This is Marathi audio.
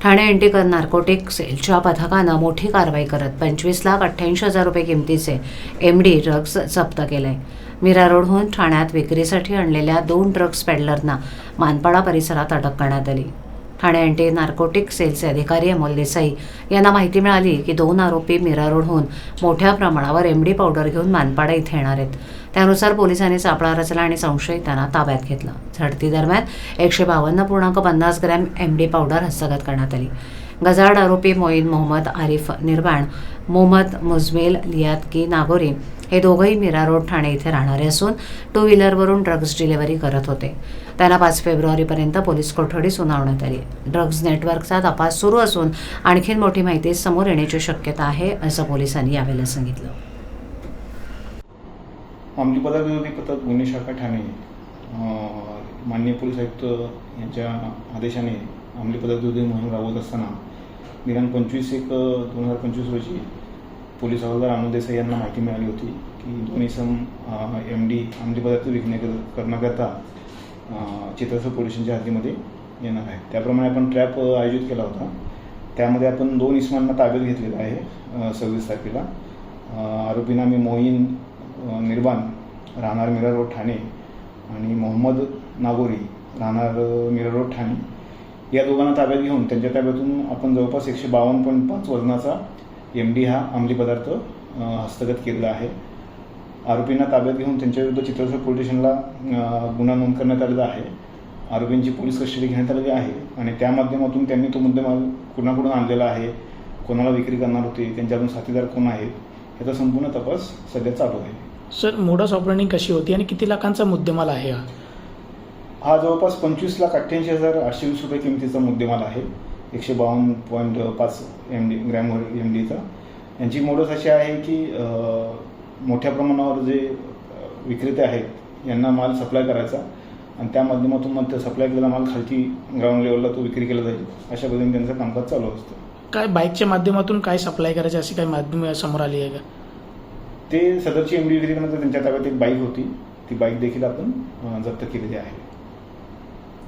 ठाणे अँटी नार्कोटिक सेलच्या पथकानं मोठी कारवाई करत 25,88,000 रुपये किमतीचे MD ड्रग्ज जप्त केले. मीरा रोडहून ठाण्यात विक्रीसाठी आणलेल्या 2 ड्रग्ज पेडलरना मानपाडा परिसरात अटक करण्यात आली. ठाणे अँटी नार्कोटिक सेलचे अधिकारी अमोल देसाई यांना माहिती मिळाली की 2 आरोपी मीरा रोडहून मोठ्या प्रमाणावर MD पावडर घेऊन मानपाडा इथे येणार आहेत. त्यानुसार पोलिसांनी सापळा रचला आणि संशयितांना ताब्यात घेतलं. झडती दरम्यान 152.50 ग्रॅम MD पावडर हस्तगत करण्यात आली. गजाड आरोपी मोईन मोहम्मद आरिफ निर्वाण, मोहम्मद मुजमिल लियादकी नागोरी हे दोघंही मीरा रोड ठाणे इथे राहणारे असून 2 व्हीलरवरून ड्रग्ज डिलिव्हरी करत होते. त्यांना 5 फेब्रुवारीपर्यंत पोलीस कोठडी सुनावण्यात आली. ड्रग्ज नेटवर्कचा तपास सुरू असून आणखी मोठी माहिती समोर येण्याची शक्यता आहे असं पोलिसांनी यावेळेला सांगितलं. अंमली पदार्थ विरोधी पथक गुन्हे शाखा ठाणे माननीय पोलीस आयुक्त यांच्या आदेशाने अंमली पदार्थ विरोधी मोहीम राबवत असताना दिनांक 25/1/2025 रोजी पोलीस हवालदार अमोल देसाई यांना माहिती मिळाली होती की 2 इसम MD अंमली पदार्थ विक्री करण्याकरता चित्रसर पोलीस स्टेशनच्या हद्दीमध्ये येणार आहे. त्याप्रमाणे आपण ट्रॅप आयोजित केला होता. त्यामध्ये आपण 2 इसमांना ताब्यात घेतलेलं आहे 26 तारखेला. आरोपींना मी मोईन निर्वाण राहणार मीरा रोड ठाणे आणि मोहम्मद नागोरी राहणार मीरा रोड ठाणे या दोघांना ताब्यात घेऊन त्यांच्या ताब्यातून आपण जवळपास 152.5 वजनाचा MD हा अंमली पदार्थ हस्तगत केलेला आहे. आरोपींना ताब्यात घेऊन त्यांच्याविरुद्ध चित्रसर पोलीस स्टेशनला गुन्हा नोंद करण्यात आलेला आहे. आरोपींची पोलीस कस्टडी घेण्यात आलेली आहे आणि त्या माध्यमातून त्यांनी तो मुद्देमाल कुणाकडून आणलेला आहे, कोणाला विक्री करणार होते, त्यांच्याकडून साथीदार कोण आहेत याचा संपूर्ण तपास सध्या चालू आहे. सर, मोडस ऑपरेटिंग कशी होती आणि किती लाखांचा मुद्देमाल आहे हा जवळपास 25,88,820 रुपये किमतीचा मुद्देमाल आहे. 152.5 ग्रॅम MDचा. यांची मोडस अशी आहे की मोठ्या प्रमाणावर जे विक्रेते आहेत यांना माल सप्लाय करायचा आणि त्या माध्यमातून मग सप्लाय केलेला माल खालती ग्राउंड लेवलला तो विक्री केला जाईल अशा पद्धतीने त्यांचं कामकाज चालू असतं. काय बाईकच्या माध्यमातून काय सप्लाय करायचे अशी काही माध्यम समोर आली आहे का? ते सदरची MD विक्री करण्याचं त्यांच्या ताब्यात एक बाईक होती. ती बाईक देखील आपण जप्त केलेली आहे.